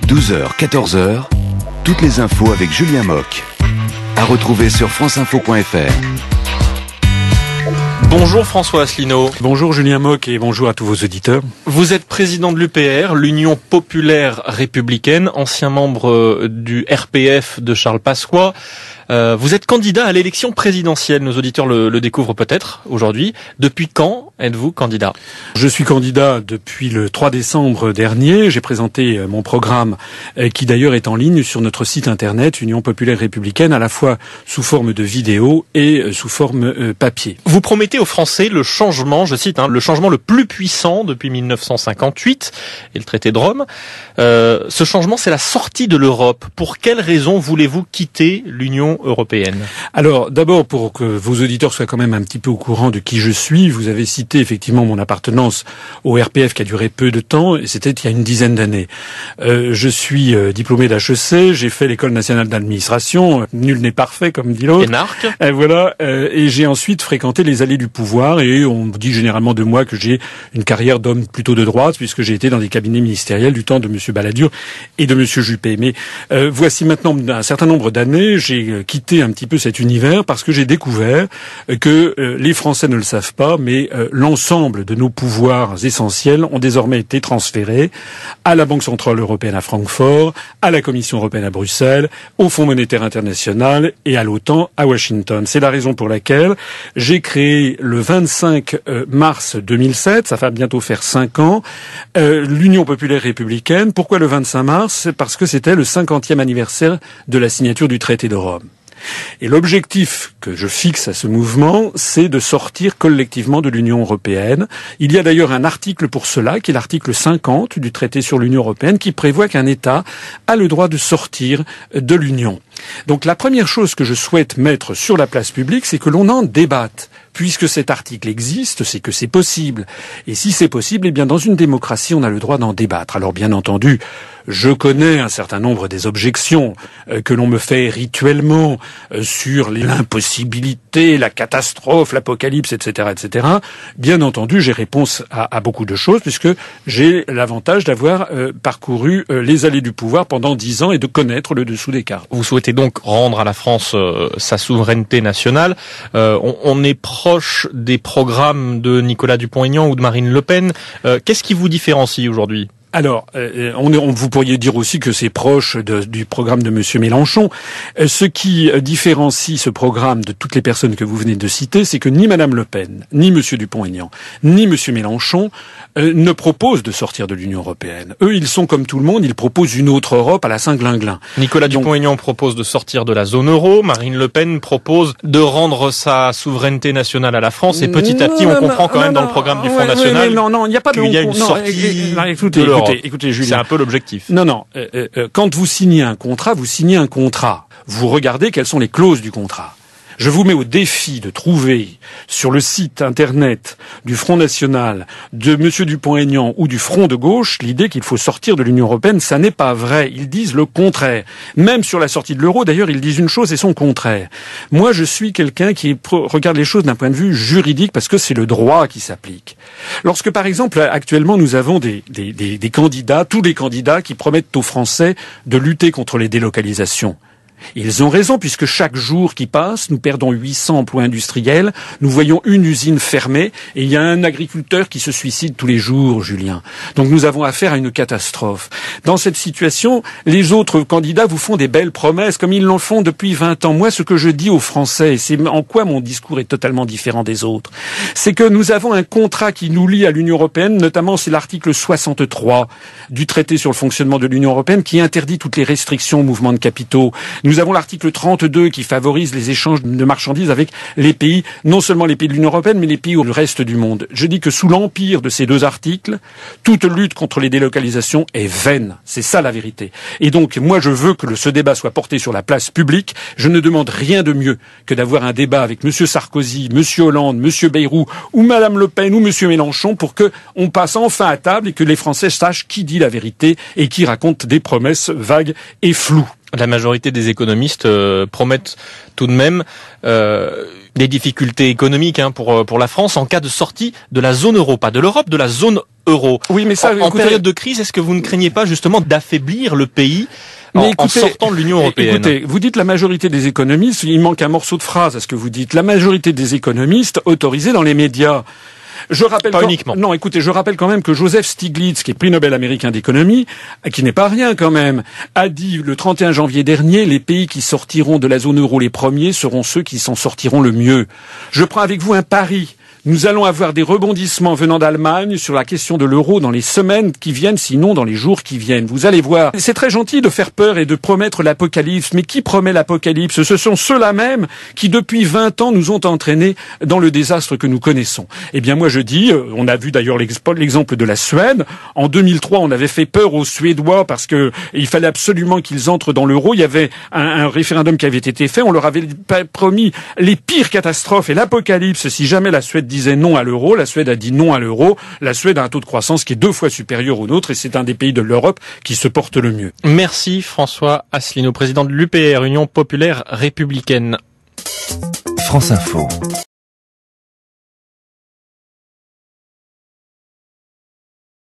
12h, 14h, toutes les infos avec Julien Mock. À retrouver sur franceinfo.fr. Bonjour François Asselineau. Bonjour Julien Mock et bonjour à tous vos auditeurs. Vous êtes président de l'UPR, l'Union Populaire Républicaine, ancien membre du RPF de Charles Pasqua. Vous êtes candidat à l'élection présidentielle, nos auditeurs le découvrent peut-être aujourd'hui. Depuis quand êtes-vous candidat ? Je suis candidat depuis le 3 décembre dernier. J'ai présenté mon programme qui d'ailleurs est en ligne sur notre site internet Union Populaire Républicaine, à la fois sous forme de vidéo et sous forme papier. Vous promettez aux Français le changement, je cite, le changement le plus puissant depuis 1958 et le traité de Rome. Ce changement, c'est la sortie de l'Europe. Pour quelles raisons voulez-vous quitter l'Union européenne? Alors, d'abord, pour que vos auditeurs soient quand même un petit peu au courant de qui je suis, vous avez cité effectivement mon appartenance au RPF qui a duré peu de temps, et c'était il y a une dizaine d'années. Je suis diplômé d'HEC, j'ai fait l'École nationale d'administration, nul n'est parfait, comme dit l'autre. Énarque. Et j'ai ensuite fréquenté les allées du pouvoir, et on dit généralement de moi que j'ai une carrière d'homme plutôt de droite, puisque j'ai été dans des cabinets ministériels du temps de M. Balladur et de M. Juppé. Mais voici maintenant un certain nombre d'années, j'ai quitté un petit peu cet univers parce que j'ai découvert que les Français ne le savent pas, mais l'ensemble de nos pouvoirs essentiels ont désormais été transférés à la Banque Centrale Européenne à Francfort, à la Commission Européenne à Bruxelles, au Fonds Monétaire International et à l'OTAN à Washington. C'est la raison pour laquelle j'ai créé le 25 mars 2007, ça va bientôt faire 5 ans, l'Union Populaire Républicaine. Pourquoi le 25 mars ? C'est parce que c'était le 50e anniversaire de la signature du traité de Rome. Et l'objectif que je fixe à ce mouvement, c'est de sortir collectivement de l'Union européenne. Il y a d'ailleurs un article pour cela, qui est l'article 50 du traité sur l'Union européenne, qui prévoit qu'un État a le droit de sortir de l'Union. Donc la première chose que je souhaite mettre sur la place publique, c'est que l'on en débatte. Puisque cet article existe, c'est que c'est possible. Et si c'est possible, eh bien dans une démocratie, on a le droit d'en débattre. Alors bien entendu, je connais un certain nombre des objections que l'on me fait rituellement sur l'impossibilité, la catastrophe, l'apocalypse, etc., etc. Bien entendu, j'ai réponse à beaucoup de choses puisque j'ai l'avantage d'avoir parcouru les allées du pouvoir pendant 10 ans et de connaître le dessous des cartes. Vous souhaitez donc rendre à la France sa souveraineté nationale. On est proche des programmes de Nicolas Dupont-Aignan ou de Marine Le Pen. Qu'est-ce qui vous différencie aujourd'hui ? Alors, vous pourriez dire aussi que c'est proche du programme de Monsieur Mélenchon. Ce qui différencie ce programme de toutes les personnes que vous venez de citer, c'est que ni Madame Le Pen, ni Monsieur Dupont-Aignan, ni Monsieur Mélenchon ne proposent de sortir de l'Union européenne. Eux, ils sont comme tout le monde, ils proposent une autre Europe à la Saint-Glinglin. Nicolas Dupont-Aignan propose de sortir de la zone euro, Marine Le Pen propose de rendre sa souveraineté nationale à la France, et petit à petit, on comprend quand même dans le programme du Front National il n'y a pas de qu'il y a une sortie de l'Europe. Écoutez, Julien. C'est un peu l'objectif. Non. Quand vous signez un contrat, vous signez un contrat. Vous regardez quelles sont les clauses du contrat. Je vous mets au défi de trouver sur le site internet du Front National, de Monsieur Dupont-Aignan ou du Front de gauche l'idée qu'il faut sortir de l'Union européenne. Ça n'est pas vrai. Ils disent le contraire. Même sur la sortie de l'euro, d'ailleurs, ils disent une chose et son contraire. Moi, je suis quelqu'un qui regarde les choses d'un point de vue juridique parce que c'est le droit qui s'applique. Lorsque, par exemple, actuellement, nous avons des candidats, tous les candidats qui promettent aux Français de lutter contre les délocalisations. Ils ont raison, puisque chaque jour qui passe, nous perdons 800 emplois industriels, nous voyons une usine fermée, et il y a un agriculteur qui se suicide tous les jours, Julien. Donc nous avons affaire à une catastrophe. Dans cette situation, les autres candidats vous font des belles promesses, comme ils l'en font depuis 20 ans. Moi, ce que je dis aux Français, et c'est en quoi mon discours est totalement différent des autres, c'est que nous avons un contrat qui nous lie à l'Union européenne, notamment c'est l'article 63 du traité sur le fonctionnement de l'Union européenne, qui interdit toutes les restrictions au mouvement de capitaux. Nous avons l'article 32 qui favorise les échanges de marchandises avec les pays, non seulement les pays de l'Union européenne, mais les pays du reste du monde. Je dis que sous l'empire de ces deux articles, toute lutte contre les délocalisations est vaine. C'est ça la vérité. Et donc, moi, je veux que ce débat soit porté sur la place publique. Je ne demande rien de mieux que d'avoir un débat avec Monsieur Sarkozy, Monsieur Hollande, Monsieur Bayrou, ou Madame Le Pen, ou Monsieur Mélenchon, pour que on passe enfin à table et que les Français sachent qui dit la vérité et qui raconte des promesses vagues et floues. La majorité des économistes promettent tout de même des difficultés économiques pour la France en cas de sortie de la zone euro, pas de l'Europe, de la zone euro. Oui, mais ça, en période de crise, est-ce que vous ne craignez pas justement d'affaiblir le pays en sortant de l'Union européenne? Écoutez, vous dites la majorité des économistes, il manque un morceau de phrase à ce que vous dites. La majorité des économistes autorisés dans les médias. Je rappelle uniquement. Non, écoutez, je rappelle quand même que Joseph Stiglitz, qui est prix Nobel américain d'économie, qui n'est pas rien quand même, a dit le 31 janvier dernier, les pays qui sortiront de la zone euro les premiers seront ceux qui s'en sortiront le mieux. Je prends avec vous un pari. Nous allons avoir des rebondissements venant d'Allemagne sur la question de l'euro dans les semaines qui viennent, sinon dans les jours qui viennent. Vous allez voir. C'est très gentil de faire peur et de promettre l'apocalypse, mais qui promet l'apocalypse? Ce sont ceux-là même qui, depuis 20 ans, nous ont entraînés dans le désastre que nous connaissons. Eh bien, moi, je dis, on a vu d'ailleurs l'exemple de la Suède. En 2003, on avait fait peur aux Suédois parce que il fallait absolument qu'ils entrent dans l'euro. Il y avait un référendum qui avait été fait. On leur avait promis les pires catastrophes et l'apocalypse si jamais la Suède disait non à l'euro. La Suède a dit non à l'euro. La Suède a un taux de croissance qui est 2 fois supérieur au nôtre et c'est un des pays de l'Europe qui se porte le mieux. Merci François Asselineau, président de l'UPR, Union populaire républicaine. France Info.